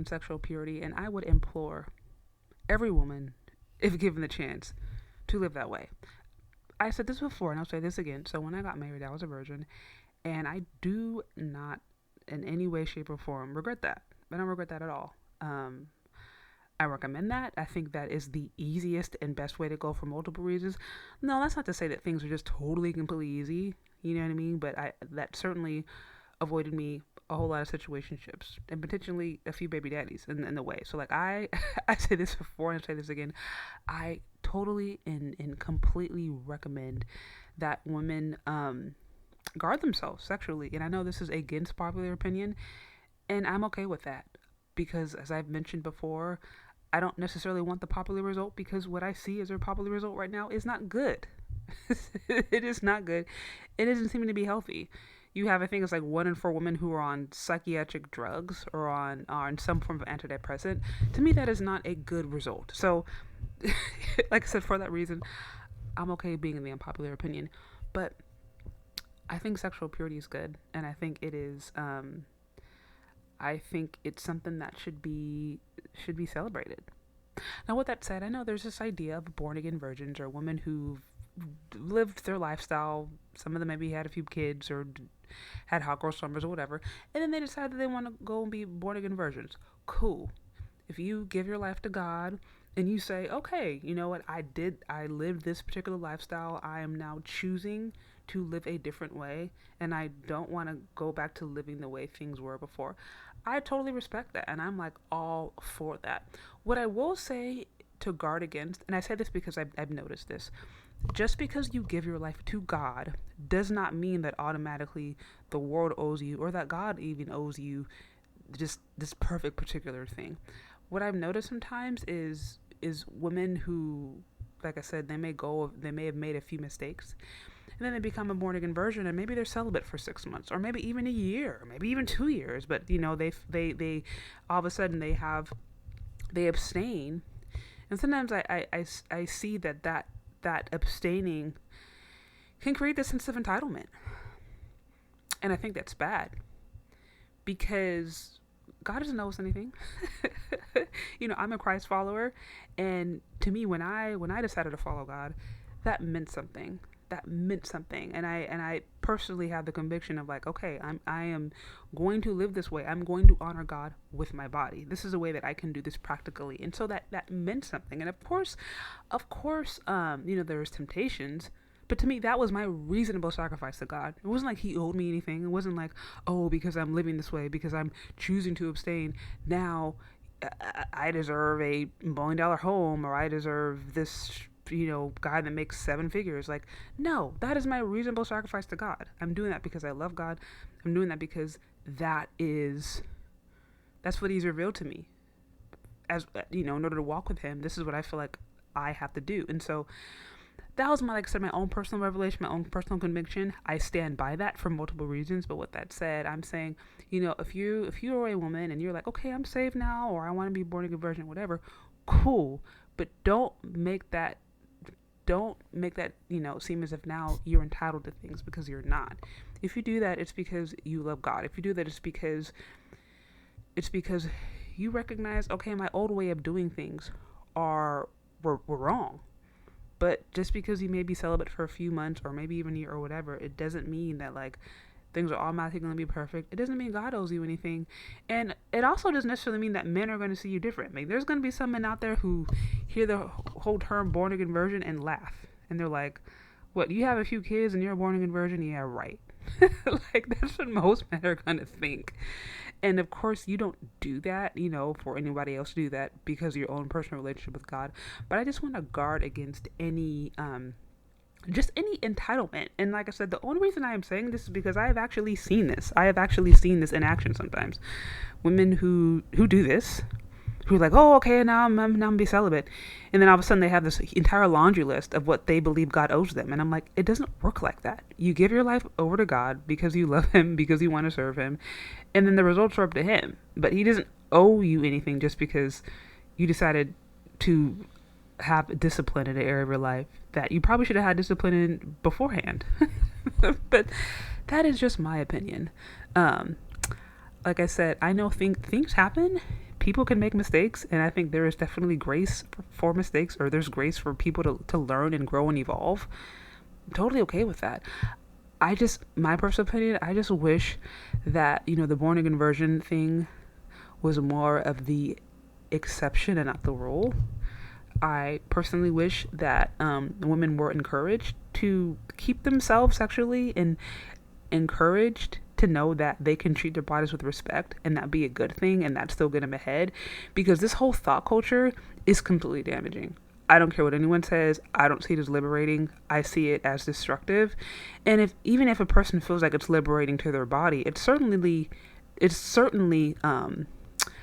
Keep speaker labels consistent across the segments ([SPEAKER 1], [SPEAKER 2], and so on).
[SPEAKER 1] on sexual purity, and I would implore every woman, if given the chance, to live that way. I said this before, and I'll say this again. So when I got married, I was a virgin, and I do not, in any way, shape, or form, regret that. I don't regret that at all. I recommend that. I think that is the easiest and best way to go for multiple reasons. No, that's not to say that things are just totally, completely easy. You know what I mean? But that certainly avoided me a whole lot of situationships and potentially a few baby daddies in the way. So like I say this before and I say this again. I totally and completely recommend that women guard themselves sexually. And I know this is against popular opinion, and I'm okay with that because, as I've mentioned before, I don't necessarily want the popular result because what I see as a popular result right now is not good. It is not good. It isn't seeming to be healthy. You have, I think it's like 1 in 4 women who are on psychiatric drugs or on some form of antidepressant. To me, that is not a good result. So, like I said, for that reason, I'm okay being in the unpopular opinion. But I think sexual purity is good, and I think it is. I think it's something that should be celebrated. Now, with that said, I know there's this idea of born again virgins or women who've lived their lifestyle. Some of them maybe had a few kids or had hot girl summers or whatever, and then they decide that they want to go and be born again virgins. Cool. If you give your life to God and you say, okay, you know what, I lived this particular lifestyle. I am now choosing to live a different way, and I don't want to go back to living the way things were before. I totally respect that, and I'm like all for that. What I will say to guard against, and I say this because I've noticed this, just because you give your life to God does not mean that automatically the world owes you or that God even owes you just this perfect particular thing. What I've noticed sometimes is women who, like I said, they may have made a few mistakes, and then they become a born again virgin, and maybe they're celibate for 6 months, or maybe even a year, or maybe even 2 years. But you know, they all of a sudden they abstain, and sometimes I see that abstaining can create this sense of entitlement, and I think that's bad because God doesn't owe us anything. You know, I'm a Christ follower, and to me, when I decided to follow God, that meant something. And I personally have the conviction of like, okay, I am going to live this way. I'm going to honor God with my body. This is a way that I can do this practically, and so that meant something. And of course, you know, there's temptations. But to me, that was my reasonable sacrifice to God. It wasn't like he owed me anything. It wasn't like, oh, because I'm living this way, because I'm choosing to abstain, now I deserve a $1 million home, or I deserve this, you know, guy that makes 7 figures. Like, no, that is my reasonable sacrifice to God. I'm doing that because I love God. I'm doing that because that's what he's revealed to me. As you know, in order to walk with him, this is what I feel like I have to do. And so that was my, like I said, my own personal revelation, my own personal conviction. I stand by that for multiple reasons. But with that said, I'm saying, you know, if you're a woman and you're like, okay, I'm saved now, or I want to be born again virgin, whatever, cool. But don't make that, you know, seem as if now you're entitled to things, because you're not. If you do that, it's because you love God. If you do that, it's because you recognize, okay, my old way of doing things were wrong. But just because you may be celibate for a few months or maybe even a year or whatever, it doesn't mean that like things are automatically going to be perfect. It doesn't mean God owes you anything. And it also doesn't necessarily mean that men are going to see you different. Like, there's going to be some men out there who hear the whole term born again virgin and laugh. And they're like, what, you have a few kids and you're a born again virgin? Yeah, right. Like, that's what most men are going to think. And of course, you don't do that, you know, for anybody else to do that because of your own personal relationship with God. But I just want to guard against any entitlement. And like I said, the only reason I am saying this is because I have actually seen this. I have actually seen this in action sometimes. Women who do this, who are like, oh, okay, now I'm gonna be celibate. And then all of a sudden they have this entire laundry list of what they believe God owes them. And I'm like, it doesn't work like that. You give your life over to God because you love him, because you want to serve him. And then the results are up to him. But he doesn't owe you anything just because you decided to have discipline in an area of your life that you probably should have had discipline in beforehand. But that is just my opinion. Like I said, I know things happen. people can make mistakes, and I think there is definitely grace for mistakes, or there's grace for people to learn and grow and evolve. I'm totally okay with that. My personal opinion, I just wish that, the born again version thing was more of the exception and not the rule. I personally wish that women were encouraged to keep themselves sexually, and encouraged to know that they can treat their bodies with respect and that be a good thing, and that still get them ahead, because this whole thought culture is completely damaging. I don't care what anyone says. I don't see it as liberating. I see it as destructive. And even if a person feels like it's liberating to their body, it's certainly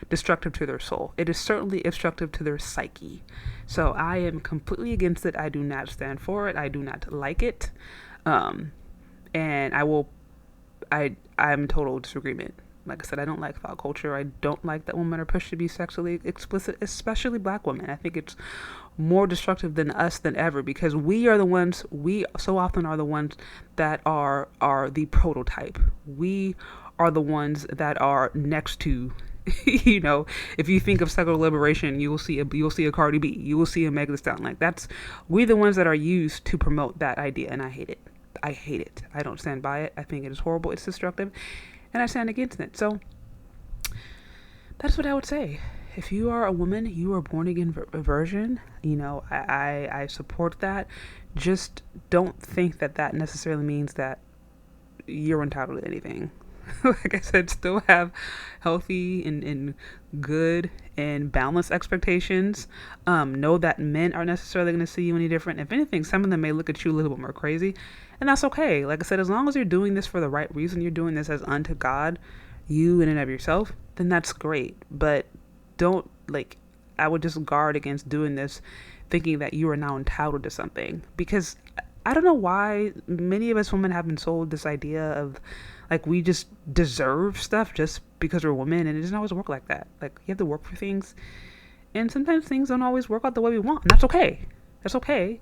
[SPEAKER 1] destructive to their soul. It is certainly destructive to their psyche. So I am completely against it. I do not stand for it. I do not like it. And I'm in total disagreement. Like I said, I don't like thought culture. I don't like that women are pushed to be sexually explicit, especially black women. I think it's more destructive than us than ever, because we so often are the ones that are the prototype. We are the ones that are next to, if you think of sexual liberation, you'll see a Cardi B, you will see a Megan Thee Stallion. Like, we're the ones that are used to promote that idea, and I hate it. I don't stand by it. I think it is horrible. It's destructive, and I stand against it. So that's what I would say. If you are a woman, you are born again virgin. I support that. Just don't think that necessarily means that you're entitled to anything. Like I said, still have healthy and good and balanced expectations. Know that men aren't necessarily going to see you any different. If anything, some of them may look at you a little bit more crazy, and that's okay. Like I said, as long as you're doing this for the right reason, you're doing this as unto God, you in and of yourself, then that's great. But I would just guard against doing this thinking that you are now entitled to something, because I don't know why many of us women have been sold this idea of like we just deserve stuff just because we're women, and it doesn't always work like that. Like, you have to work for things, and sometimes things don't always work out the way we want, and that's okay. That's okay.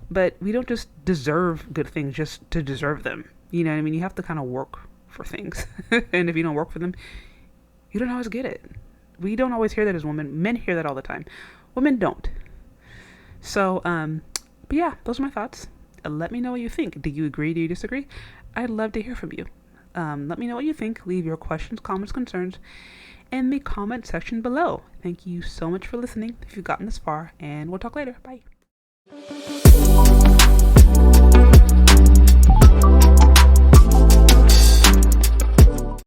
[SPEAKER 1] But we don't just deserve good things just to deserve them. You know what I mean? You have to kind of work for things. And if you don't work for them, you don't always get it. We don't always hear that as women. Men hear that all the time. Women don't. So, but yeah, those are my thoughts. Let me know what you think. Do you agree? Do you disagree? I'd love to hear from you. Let me know what you think. Leave your questions, comments, concerns in the comment section below. Thank you so much for listening if you've gotten this far, and we'll talk later. Bye.